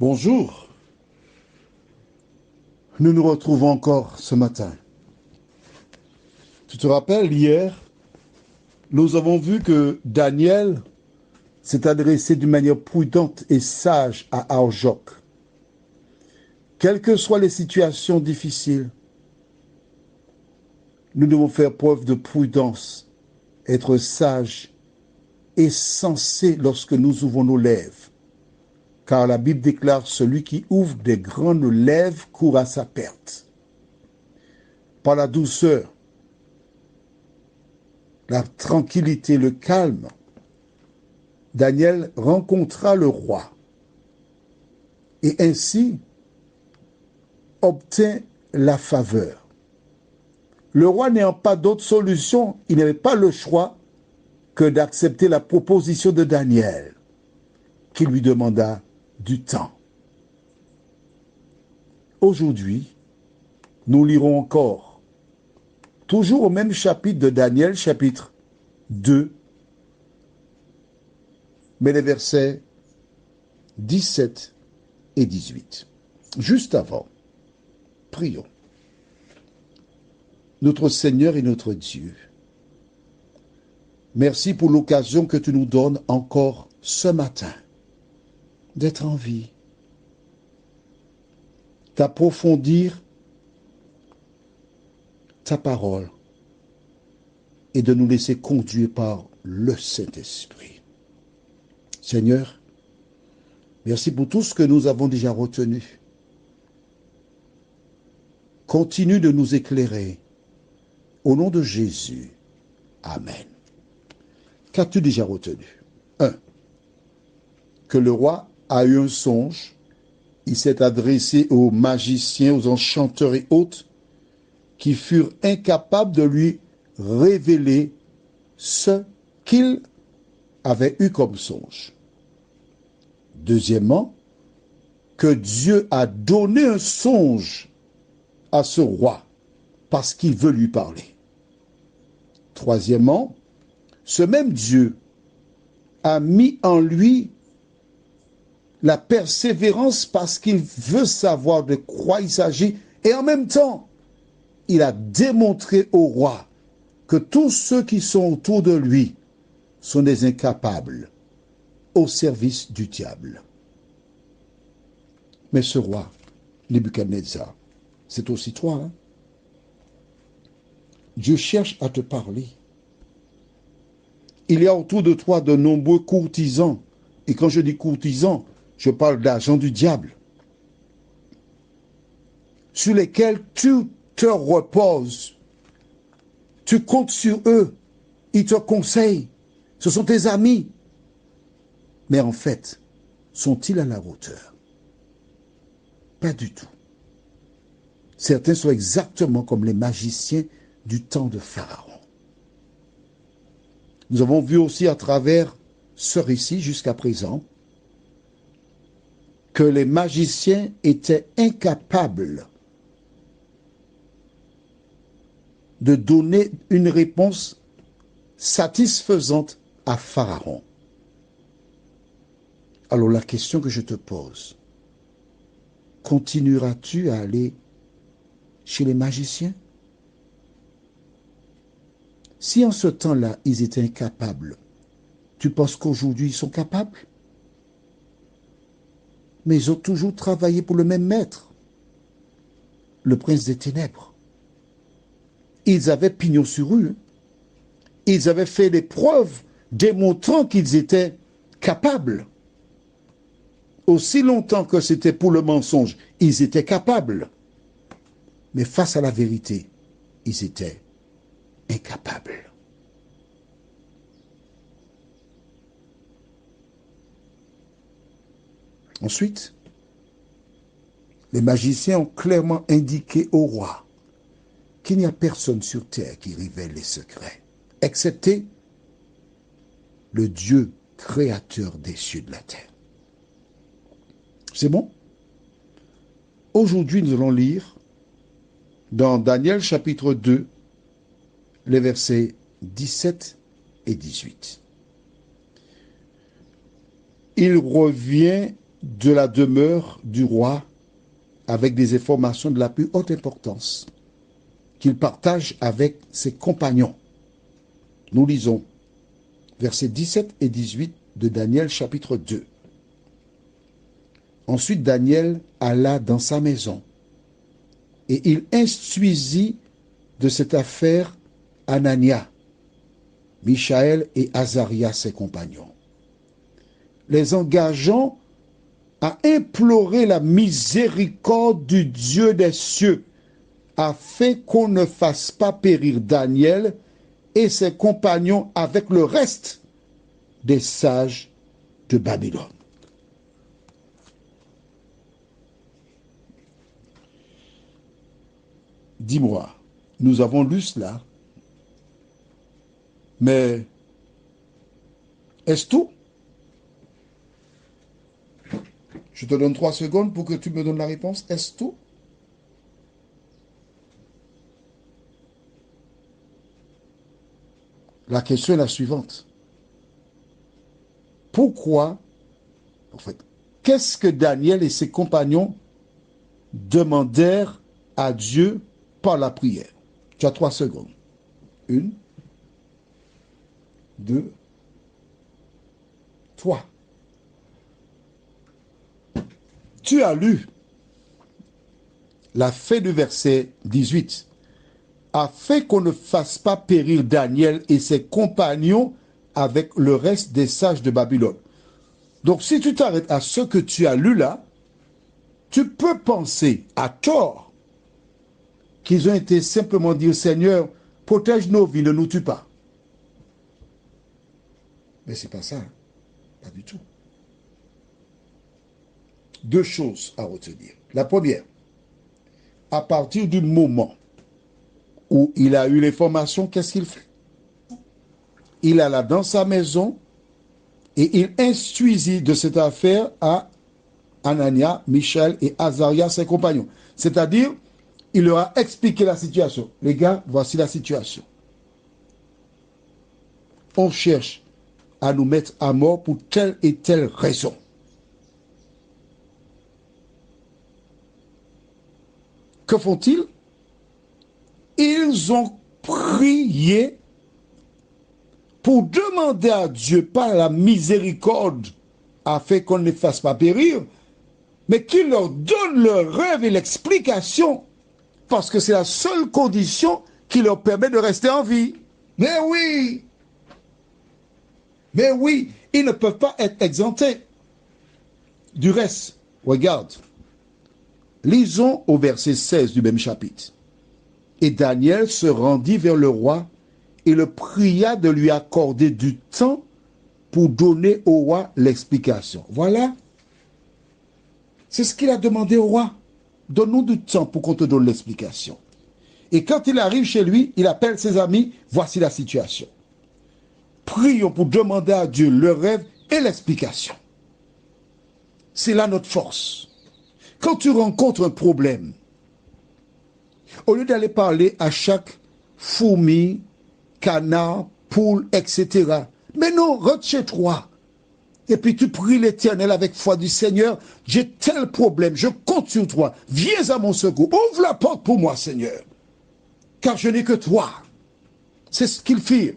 Bonjour, nous nous retrouvons encore ce matin. Tu te rappelles, hier, nous avons vu que Daniel s'est adressé d'une manière prudente et sage à Arjoc. Quelles que soient les situations difficiles, nous devons faire preuve de prudence, être sages et sensés lorsque nous ouvrons nos lèvres. Car la Bible déclare: celui qui ouvre des grandes lèvres court à sa perte. Par la douceur, la tranquillité, le calme, Daniel rencontra le roi et ainsi obtint la faveur. Le roi n'ayant pas d'autre solution, il n'avait pas le choix que d'accepter la proposition de Daniel, qui lui demanda du temps. Aujourd'hui, nous lirons encore, toujours au même chapitre de Daniel, chapitre 2, mais les versets 17 et 18. Juste avant, prions. Notre Seigneur et notre Dieu, merci pour l'occasion que tu nous donnes encore ce matin d'être en vie, d'approfondir ta parole et de nous laisser conduire par le Saint-Esprit. Seigneur, merci pour tout ce que nous avons déjà retenu. Continue de nous éclairer. Au nom de Jésus. Amen. Qu'as-tu déjà retenu? 1. Que le roi a eu un songe. Il s'est adressé aux magiciens, aux enchanteurs et autres qui furent incapables de lui révéler ce qu'il avait eu comme songe. Deuxièmement, que Dieu a donné un songe à ce roi parce qu'il veut lui parler. Troisièmement, ce même Dieu a mis en lui la persévérance parce qu'il veut savoir de quoi il s'agit et en même temps, il a démontré au roi que tous ceux qui sont autour de lui sont des incapables au service du diable. Mais ce roi, Nebuchadnezzar, c'est aussi toi, hein? Dieu cherche à te parler. Il y a autour de toi de nombreux courtisans. Et quand je dis courtisans, je parle d'agents du diable, sur lesquels tu te reposes. Tu comptes sur eux. Ils te conseillent. Ce sont tes amis. Mais en fait, sont-ils à la hauteur? Pas du tout. Certains sont exactement comme les magiciens du temps de Pharaon. Nous avons vu aussi à travers ce récit jusqu'à présent que les magiciens étaient incapables de donner une réponse satisfaisante à Pharaon. Alors la question que je te pose, continueras-tu à aller chez les magiciens? Si en ce temps-là, ils étaient incapables, tu penses qu'aujourd'hui, ils sont capables? Mais ils ont toujours travaillé pour le même maître, le prince des ténèbres. Ils avaient pignon sur rue. Ils avaient fait des preuves démontrant qu'ils étaient capables. Aussi longtemps que c'était pour le mensonge, ils étaient capables. Mais face à la vérité, ils étaient incapables. Ensuite, les magiciens ont clairement indiqué au roi qu'il n'y a personne sur terre qui révèle les secrets, excepté le Dieu créateur des cieux et de la terre. C'est bon? Aujourd'hui, nous allons lire dans Daniel chapitre 2, les versets 17 et 18. Il revient de la demeure du roi avec des informations de la plus haute importance qu'il partage avec ses compagnons. Nous lisons versets 17 et 18 de Daniel chapitre 2. Ensuite Daniel alla dans sa maison et il instruisit de cette affaire Anania, Michaël et Azaria ses compagnons, les engageant à implorer la miséricorde du Dieu des cieux afin qu'on ne fasse pas périr Daniel et ses compagnons avec le reste des sages de Babylone. Dis-moi, nous avons lu cela, mais est-ce tout? Je te donne 3 secondes pour que tu me donnes la réponse. Est-ce tout? La question est la suivante. Pourquoi, en fait, qu'est-ce que Daniel et ses compagnons demandèrent à Dieu par la prière? Tu as 3 secondes. 1, 2, 3. Tu as lu la fin du verset 18. Afin qu'on ne fasse pas périr Daniel et ses compagnons avec le reste des sages de Babylone. Donc si tu t'arrêtes à ce que tu as lu là, tu peux penser à tort qu'ils ont été simplement dire Seigneur, protège nos vies, ne nous tue pas. Mais c'est pas ça, pas du tout. 2 choses à retenir. La première, à partir du moment où il a eu l'information, qu'est-ce qu'il fait? Il alla dans sa maison et il instruisit de cette affaire à Anania, Michaël et Azaria, ses compagnons. C'est-à-dire, il leur a expliqué la situation. Les gars, voici la situation. On cherche à nous mettre à mort pour telle et telle raison. Que font-ils? Ils ont prié pour demander à Dieu par la miséricorde afin qu'on ne les fasse pas périr, mais qu'il leur donne le rêve et l'explication, parce que c'est la seule condition qui leur permet de rester en vie. Mais oui, ils ne peuvent pas être exemptés. Du reste, regarde, lisons au verset 16 du même chapitre. Et Daniel se rendit vers le roi et le pria de lui accorder du temps pour donner au roi l'explication. Voilà. C'est ce qu'il a demandé au roi. Donne-nous du temps pour qu'on te donne l'explication. Et quand il arrive chez lui, il appelle ses amis. Voici la situation. Prions pour demander à Dieu le rêve et l'explication. C'est là notre force. Quand tu rencontres un problème, au lieu d'aller parler à chaque fourmi, canard, poule, etc. Mais non, rentre chez toi. Et puis tu pries l'Éternel avec foi du Seigneur. J'ai tel problème, je compte sur toi. Viens à mon secours. Ouvre la porte pour moi, Seigneur. Car je n'ai que toi. C'est ce qu'ils firent.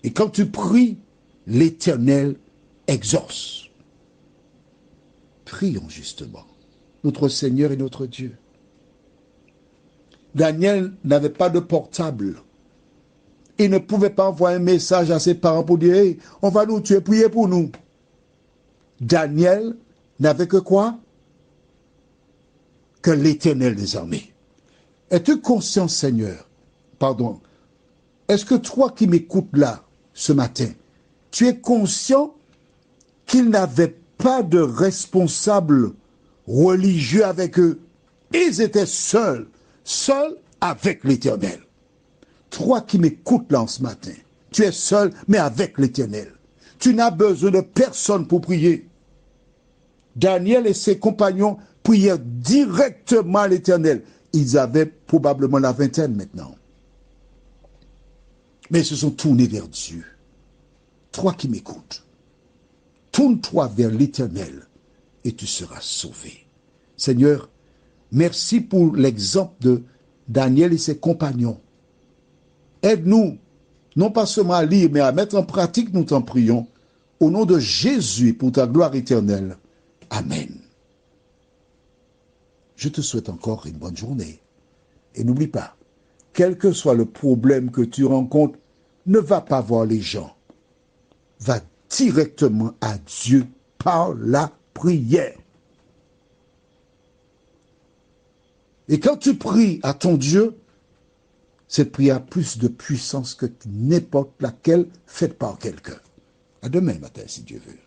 Et quand tu pries, l'Éternel exauce. Prions justement notre Seigneur et notre Dieu. Daniel n'avait pas de portable. Il ne pouvait pas envoyer un message à ses parents pour dire hey, on va nous tuer, priez pour nous. Daniel n'avait que quoi? Que l'Éternel des armées. Es-tu conscient, Seigneur? Pardon. Est-ce que toi qui m'écoutes là, ce matin, tu es conscient qu'il n'avait pas de responsable religieux avec eux? Ils étaient seuls avec l'Éternel. Toi qui m'écoutes là en ce matin, tu es seul, mais avec l'Éternel. Tu n'as besoin de personne pour prier. Daniel et ses compagnons prièrent directement à l'Éternel. Ils avaient probablement la vingtaine maintenant. Mais ils se sont tournés vers Dieu. Toi qui m'écoutes, tourne-toi vers l'Éternel et tu seras sauvé. Seigneur, merci pour l'exemple de Daniel et ses compagnons. Aide-nous, non pas seulement à lire, mais à mettre en pratique, nous t'en prions, au nom de Jésus, pour ta gloire éternelle. Amen. Je te souhaite encore une bonne journée. Et n'oublie pas, quel que soit le problème que tu rencontres, ne va pas voir les gens. Va directement à Dieu par la prière. Et quand tu pries à ton Dieu, cette prière a plus de puissance que n'importe laquelle faite par quelqu'un. À demain matin, si Dieu veut.